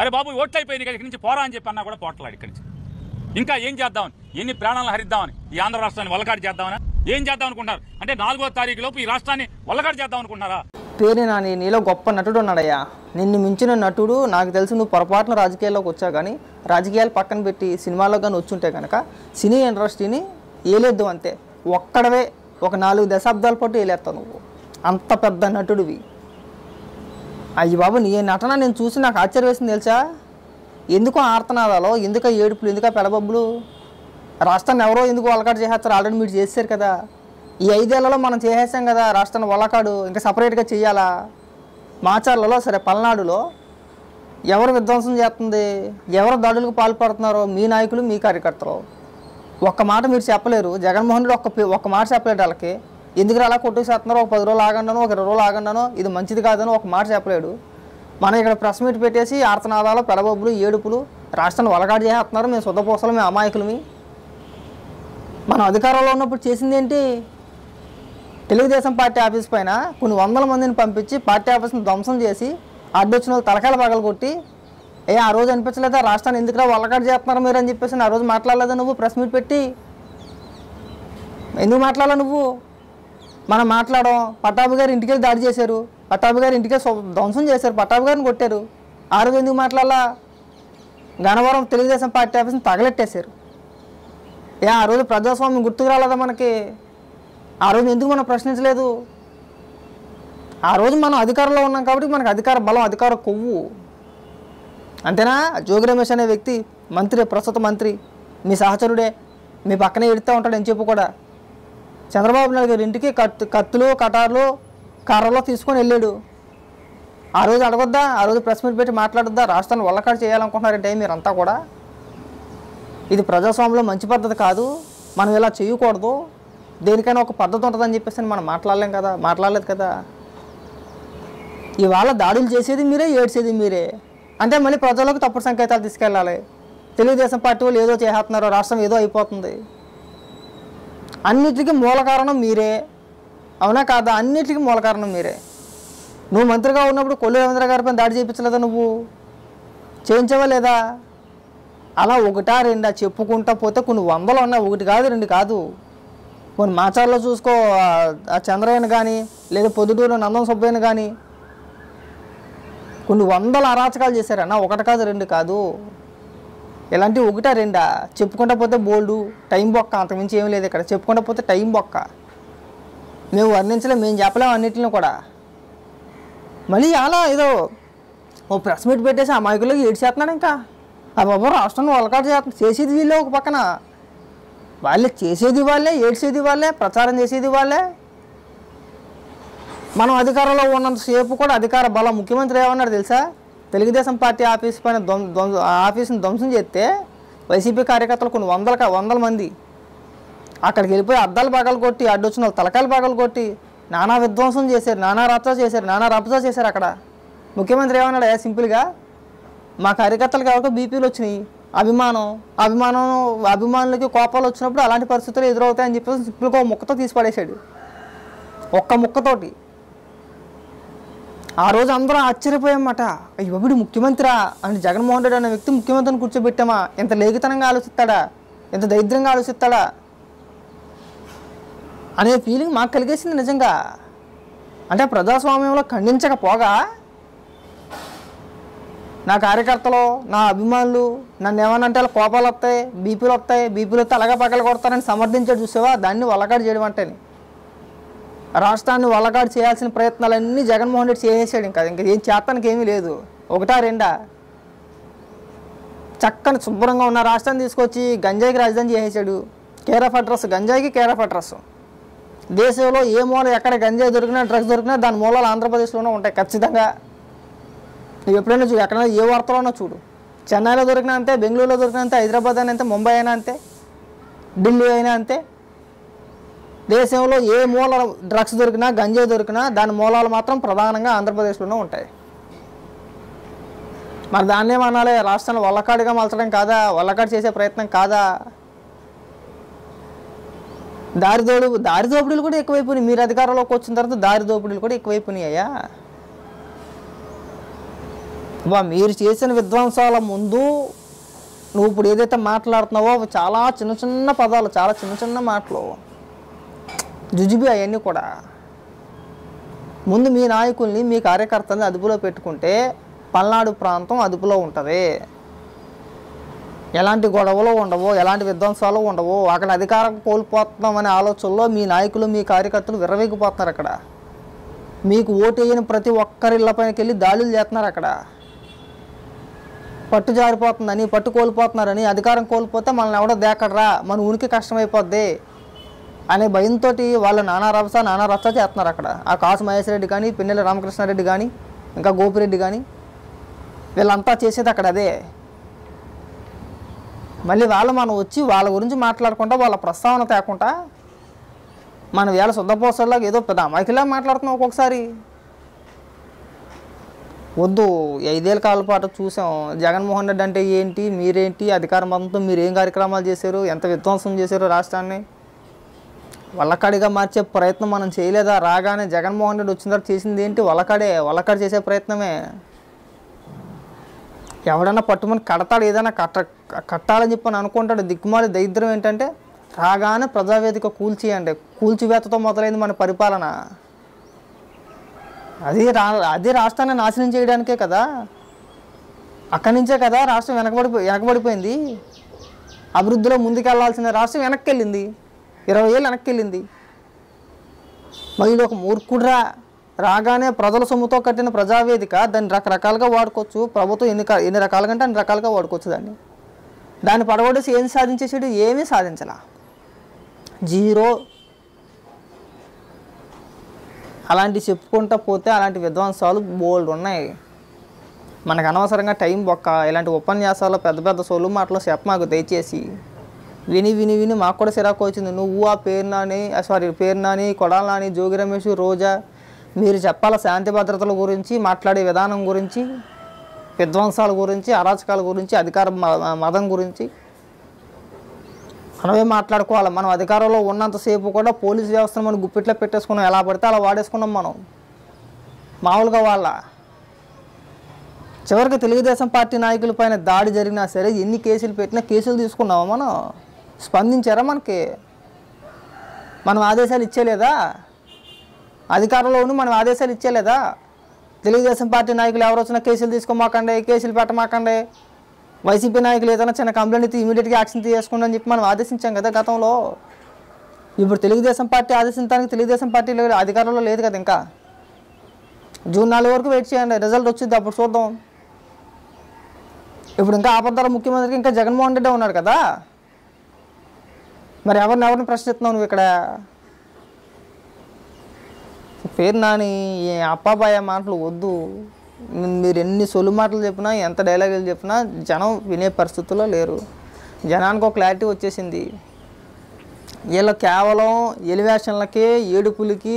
అరే బాబు ఓట్లు అయిపోయింది ఇక్కడి నుంచి పోరా అని చెప్పి అన్నా కూడా పోట్లాడు ఇక్కడి నుంచి. ఇంకా ఏం చేద్దామని, ఎన్ని ప్రాణాలను హరిద్దామని, ఈ ఆంధ్ర రాష్ట్రాన్ని వల్లకాడు చేద్దామని ఏం చేద్దాం అనుకుంటారు? అంటే 4వ తారీఖు లోపు ఈ రాష్ట్రాన్ని వల్లకాడు చేద్దాం అనుకుంటున్నారా? పేరు నాని, నీలో గొప్ప నటుడు ఉన్నాడయ్యా. నిన్ను మించిన నటుడు నాకు తెలుసు. నువ్వు పొరపాటున రాజకీయాల్లోకి వచ్చావు, కానీ రాజకీయాలు పక్కన పెట్టి సినిమాల్లో కానీ వచ్చుంటే కనుక సినీ ఇండస్ట్రీని ఏలేద్దు అంతే. ఒక్కడవే ఒక 4 దశాబ్దాల పాటు ఏలేస్తావు నువ్వు. అంత పెద్ద నటుడివి. అయ్యి బాబు, నీ నటన నేను చూసి నాకు ఆశ్చర్యం వేసింది తెలుసా. ఎందుకో ఆర్తనాదాలో, ఎందుకో ఏడుపులు, ఎందుకో పెడబబ్బులు. రాష్ట్రాన్ని ఎవరో ఎందుకు వల్లకాడు చేసేస్తారు? ఆల్రెడీ మీరు చేశారు కదా. ఈ 5 ఏళ్లలో మనం చేసేసాం కదా రాష్ట్రాన్ని వల్లకాడు. ఇంకా సపరేట్గా చేయాలా? మాచర్లలో సరే, పల్నాడులో ఎవరు విధ్వంసం చేస్తుంది, ఎవరు దాడులకు పాల్పడుతున్నారో మీ నాయకులు, మీ కార్యకర్తలు. ఒక్క మాట మీరు చెప్పలేరు. జగన్మోహన్ రెడ్డి ఒక్క మాట చెప్పలేడు వాళ్ళకి. ఎందుకు అలా కొట్టేసేస్తున్నారో, ఒక 10 రోజులు ఆగండానో, ఒక 20 రోజులు ఆగండానో, ఇది మంచిది కాదని ఒక మాట చెప్పలేడు. మనం ఇక్కడ ప్రెస్ మీట్ పెట్టేసి ఆర్తనాదాలు, పెడబొబ్బులు, ఏడుపులు, రాష్ట్రాన్ని వల్లకాడు చేస్తున్నారు, మేము శుద్ధపూసలు, మేము అమాయకులమి. మనం అధికారంలో ఉన్నప్పుడు చేసింది ఏంటి? తెలుగుదేశం పార్టీ ఆఫీస్ పైన కొన్ని 100 మందిని పంపించి పార్టీ ఆఫీస్ని ధ్వంసం చేసి అడ్డొచ్చిన వాళ్ళు తలకాయలు పగలు కొట్టి, ఆ రోజు అనిపించలేదా రాష్ట్రాన్ని ఎందుకురా వల్లకాడు చేస్తున్నారు మీరు అని చెప్పేసి ఆ రోజు మాట్లాడలేదా నువ్వు ప్రెస్ మీట్ పెట్టి? ఎందుకు మాట్లాడాలా నువ్వు? మనం మాట్లాడడం. పట్టాభి గారు ఇంటికి దాడి చేశారు, పట్టాభి గారు ఇంటికి ధ్వంసం చేశారు, పట్టాభి గారిని కొట్టారు. ఆ రోజు ఎందుకు మాట్లాడాలా? గన్నవరం తెలుగుదేశం పార్టీ ఆఫీస్ని తగలెట్టేశారు. ఆ రోజు ప్రజాస్వామ్యం గుర్తుకు రాలేదా మనకి? ఆ రోజు ఎందుకు మనం ప్రశ్నించలేదు? ఆ రోజు మనం అధికారంలో ఉన్నాం కాబట్టి మనకు అధికార బలం, అధికార కొవ్వు. అంతేనా? జోగి రమేష్ అనే వ్యక్తి మంత్రి, ప్రస్తుత మంత్రి, మీ సహచరుడే, మీ పక్కనే ఎడుతూ ఉంటాడు అని చెప్పు కూడా. చంద్రబాబు నాయుడు గారి ఇంటికి కత్తులు, కటార్లు, కర్రలో తీసుకొని వెళ్ళాడు. ఆ రోజు అడగొద్దా? ఆ రోజు ప్రెస్ మీట్ పెట్టి మాట్లాడొద్దా? రాష్ట్రాన్ని వల్లకాడు చేయాలనుకుంటున్నారంటే మీరంతా కూడా. ఇది ప్రజాస్వామ్యంలో మంచి పద్ధతి కాదు. మనం ఇలా చేయకూడదు. దేనికైనా ఒక పద్ధతి ఉంటుందని చెప్పేసి మనం మాట్లాడలేం కదా, మాట్లాడలేదు కదా. ఇవాళ దాడులు చేసేది మీరే, ఏడ్చేది మీరే. అంటే మళ్ళీ ప్రజలకు తప్పుడు సంకేతాలు తీసుకెళ్ళాలి. తెలుగుదేశం పార్టీ వాళ్ళు ఏదో చేస్తున్నారు, రాష్ట్రం ఏదో అయిపోతుంది. అన్నిటికీ మూల కారణం మీరే, అవునా కాదా? అన్నిటికీ మూల కారణం మీరే. నువ్వు మంత్రిగా ఉన్నప్పుడు కొల్లు రవీంద్ర గారిపైన దాడి చేయించలేదా? నువ్వు చేయించవా లేదా? అలా 1, 2 చెప్పుకుంటా పోతే కొన్ని 100 ఉన్నాయి. 1 కాదు, 2 కాదు. కొన్ని మాచార్లో చూసుకో, ఆ చంద్రయ్యను కానీ, లేదా పొద్దుటూరు నందం సుబ్బయ్యను కానీ కొన్ని 100 అరాచకాలు చేశారన్న. 1 కాదు, 2 కాదు. ఇలాంటి 1, 2 చెప్పుకుంటా పోతే బోల్డు. టైం బొక్క, అంతకుమించి ఏం లేదు ఇక్కడ. చెప్పుకుంటా పోతే టైం బొక్క. మేము వర్ణించలేం, మేము చెప్పలేము అన్నింటిని కూడా. మళ్ళీ అలా ఏదో ఓ ప్రెస్ మీట్ పెట్టేసి అమాయకులకు ఏడ్చేస్తున్నాడు. ఇంకా ఆ బాబు రాష్ట్రాన్ని వల్లకాడు చేసేది వీళ్ళే, ఒక పక్కన వాళ్ళే చేసేది వాళ్ళే, ఏడ్చేది వాళ్ళే, ప్రచారం చేసేది వాళ్ళే. మనం అధికారంలో ఉన్నంతసేపు కూడా అధికార బలం. ముఖ్యమంత్రి ఏమన్నాడు తెలుసా? తెలుగుదేశం పార్టీ ఆఫీస్ పైన ఆఫీస్ని ధ్వంసం చేస్తే వైసీపీ కార్యకర్తలు కొన్ని 100 మంది అక్కడికి వెళ్ళిపోయి అద్దాలు పగలు కొట్టి, అడ్డొచ్చిన వాళ్ళు తలకాయలు పగలు కొట్టి నానా విధ్వంసం చేశారు, నానా రచ్చ చేశారు, నానా రభస చేశారు. అక్కడ ముఖ్యమంత్రి ఏమన్నాడు? సింపుల్గా మా కార్యకర్తలకు ఎవరికో బీపీలు వచ్చినాయి, అభిమానులకి కోపాలు వచ్చినప్పుడు అలాంటి పరిస్థితులు ఎదురవుతాయని చెప్పేసి సింపుల్గా ఒక ముక్కతో తీసి పడేశాడు. ఒక్క ముక్కతోటి. ఆ రోజు అందరూ ఆశ్చర్యపోయామన్నమాట. అయ్యో వీడు ముఖ్యమంత్రా అని. జగన్మోహన్ రెడ్డి అనే వ్యక్తి ముఖ్యమంత్రిని కూర్చోబెట్టామా? ఎంత లేఖితనంగా ఆలోచిస్తాడా, ఎంత దరిద్రంగా ఆలోచిస్తాడా అనే ఫీలింగ్ మాకు కలిగేసింది నిజంగా. అంటే ప్రజాస్వామ్యంలో ఖండించకపోగా నా కార్యకర్తలు, నా అభిమానులు నన్ను ఏమనంటే వాళ్ళ కోపాలు వస్తాయి, బీపీలు వస్తే అలాగా పగల కొడతారని సమర్థించాడు. చూసావా? దాన్ని వల్లకాడు చేయడం అంటేనే. రాష్ట్రాన్ని వల్లకాడు చేయాల్సిన ప్రయత్నాలన్నీ జగన్మోహన్ రెడ్డి చేసేసాడు. ఇంకా ఏం చేస్తానికి ఏమీ లేదు. 1, 2 చక్కని శుభ్రంగా ఉన్న రాష్ట్రాన్ని తీసుకొచ్చి గంజాయికి రాజధాని చేసేసాడు. కేర్ ఆఫ్ అడ్రస్, గంజాయికి కేర్ ఆఫ్ అడ్రస్. దేశంలో ఏ మూల ఎక్కడ గంజాయి దొరికినా, డ్రగ్స్ దొరికినా దాని మూలాలు ఆంధ్రప్రదేశ్లోనే ఉంటాయి ఖచ్చితంగా. నువ్వు ఎప్పుడైనా చూడు, ఎక్కడైనా ఏ వార్తలోనో చూడు. చెన్నైలో దొరికినా అంతే, బెంగళూరులో దొరికినా అంతే, హైదరాబాద్ అయినా అంతే, ముంబై అయినా అంతే, ఢిల్లీ అయినా అంతే. దేశంలో ఏ మూల డ్రగ్స్ దొరికినా, గంజాయి దొరికినా దాని మూలాలు మాత్రం ప్రధానంగా ఆంధ్రప్రదేశ్లోనే ఉంటాయి. మరి దాన్ని ఏమనాలి? రాష్ట్రాన్ని వల్లకాడుగా మలచడం కాదా? వల్లకాడు చేసే ప్రయత్నం కాదా? దారి దోపిడీలు కూడా ఎక్కువైపోయినాయి. మీరు అధికారంలోకి వచ్చిన తర్వాత దారి దోపిడీలు కూడా ఎక్కువైపోయినాయ్యా. మీరు చేసిన విధ్వంసాల ముందు నువ్వు ఇప్పుడు ఏదైతే మాట్లాడుతున్నావో అవి చాలా చిన్న చిన్న పదాలు, చాలా చిన్న చిన్న మాటలు, జుజుబి అవన్నీ కూడా. ముందు మీ నాయకుల్ని, మీ కార్యకర్తల్ని అదుపులో పెట్టుకుంటే పల్నాడు ప్రాంతం అదుపులో ఉంటుంది. ఎలాంటి గొడవలు ఉండవు, ఎలాంటి విధ్వంసాలు ఉండవు. అక్కడ అధికారం కోల్పోతున్నామనే ఆలోచనలో మీ నాయకులు, మీ కార్యకర్తలు విర్రవీగిపోతున్నారు. అక్కడ మీకు ఓటు వేయని ప్రతి ఒక్కరిళ్ళపైకి వెళ్ళి దాడులు చేస్తున్నారు. అక్కడ పట్టు జారిపోతుందని, పట్టు కోల్పోతున్నారని, అధికారం కోల్పోతే మనల్ని ఎవడో దేకడరా, మన ఉనికి కష్టమైపోద్ది అనే భయంతో వాళ్ళు నానా రభస చేస్తున్నారు. అక్కడ ఆ కాసు మహేష్ రెడ్డి కానీ, పిన్నెల రామకృష్ణారెడ్డి కానీ, ఇంకా గోపిరెడ్డి కానీ వీళ్ళంతా చేసేది అక్కడ అదే. మళ్ళీ మనం వచ్చి వాళ్ళ గురించి మాట్లాడకుండా, వాళ్ళ ప్రస్తావన తేకుండా మనం వేళ శుద్ధపోసల్లాగా ఏదో పెద్ద అమాయకులా మాట్లాడుతున్నాం ఒక్కొక్కసారి. వద్దు. 5 ఏళ్ళ కాలం పాటు చూసాం జగన్మోహన్ రెడ్డి అంటే ఏంటి, మీరేంటి, అధికార మతంతో మీరు ఏం కార్యక్రమాలు చేశారు, ఎంత విధ్వంసం చేశారు రాష్ట్రాన్ని. వల్లకాడిగా మార్చే ప్రయత్నం మనం చేయలేదా? రాగానే జగన్మోహన్ రెడ్డి వచ్చిన తర్వాత చేసింది ఏంటి? వల్లకాడి చేసే ప్రయత్నమే. ఎవడన్నా పట్టుమని కడతాడు, ఏదైనా కట్టాలని చెప్పని అనుకుంటాడు. దిక్కుమాలి దరిద్రం ఏంటంటే రాగానే ప్రజావేదిక కూల్చేయండి. కూల్చివేతతో మొదలైంది మన పరిపాలన. అది రాష్ట్రాన్ని నాశనం చేయడానికే కదా. అక్కడి నుంచే కదా రాష్ట్రం వెనకబడిపోయింది. అభివృద్ధిలో ముందుకెళ్లాల్సిన రాష్ట్రం వెనక్కి వెళ్ళింది, 20 ఏళ్ళు వెనక్కి వెళ్ళింది. మళ్ళీ ఒక మూర్ఖుడ్రా రాగానే ప్రజల సొమ్ముతో కట్టిన ప్రజావేదిక, దాన్ని రకరకాలుగా వాడుకోవచ్చు. ప్రభుత్వం ఎన్ని రకాలుగా అంటే అన్ని రకాలుగా వాడుకోవచ్చు. దాన్ని పడగొట్టేసి ఏం సాధించేసాడు? ఏమీ సాధించలా, జీరో. అలాంటి చెప్పుకుంటా పోతే అలాంటి విధ్వంసాలు బోల్డ్ ఉన్నాయి. మనకు అనవసరంగా టైం బొక్క. ఇలాంటి ఉపన్యాసాలు పెద్ద పెద్ద సొల్లు మాటలు చెప్పమాకు దయచేసి. విని మాకు కూడా సిరాకు వచ్చింది. నువ్వు ఆ పేరు నాని, కొడాల నాని, జోగి రమేష్, రోజా మీరు చెప్పాల శాంతి భద్రతల గురించి, మాట్లాడే విధానం గురించి, విధ్వంసాల గురించి, అరాచకాల గురించి, అధికార మతం గురించి మనమే మాట్లాడుకోవాలి. మనం అధికారంలో ఉన్నంతసేపు కూడా పోలీసు వ్యవస్థను మనం గుప్పిట్లో పెట్టేసుకున్నాం. ఎలా పడితే అలా వాడేసుకున్నాం మనం మామూలుగా. చివరికి తెలుగుదేశం పార్టీ నాయకుల పైన దాడి జరిగినా సరే, ఎన్ని కేసులు పెట్టినా కేసులు తీసుకున్నామా మనం? స్పందించారా? మనం ఆదేశాలు ఇచ్చేలేదా? అధికారంలో ఉండి మనం ఆదేశాలు ఇచ్చేలేదా? తెలుగుదేశం పార్టీ నాయకులు ఎవరు వచ్చినా కేసులు తీసుకోమాకండి, కేసులు పెట్టమాకండి, వైసీపీ నాయకులు ఏదైనా చిన్న కంప్లైంట్ అయితే ఇమీడియట్గా యాక్షన్ తీసుకోండి అని చెప్పి మనం ఆదేశించాం కదా గతంలో. ఇప్పుడు తెలుగుదేశం పార్టీ ఆదేశించడానికి తెలుగుదేశం పార్టీ అధికారంలో లేదు కదా. ఇంకా జూన్ 4 వరకు వెయిట్ చేయండి, రిజల్ట్ వచ్చింది, అప్పుడు చూద్దాం. ఇప్పుడు ఇంకా ఆపద్దాల ముఖ్యమంత్రికి ఇంకా జగన్మోహన్ రెడ్డి ఉన్నాడు కదా. మరి ఎవరిని ప్రశ్నిస్తున్నావు నువ్వు ఇక్కడ? పేరు నాని అప్పాబాయ మాటలు వద్దు. మీరు ఎన్ని సొలు మాటలు చెప్పినా, ఎంత డైలాగులు చెప్పినా జనం వినే పరిస్థితుల్లో లేరు. జనానికి ఒక క్లారిటీ వచ్చేసింది. వీళ్ళు కేవలం ఎలివేషన్లకే, ఏడుపులకి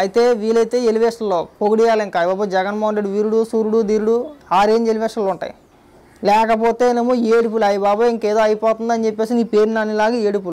అయితే వీలైతే ఎలివేషన్లో పొగిడియాలి. ఇంకా బాబు జగన్మోహన్ రెడ్డి వీరుడు, సూర్యుడు, ధీరుడు, ఆ రేంజ్ ఎలివేషన్లు ఉంటాయి. లేకపోతేనేమో ఏడుపులు, అయ్యి బాబు ఇంకేదో అయిపోతుందని చెప్పేసి నీ పేరు నానిలాగా ఏడుపులు.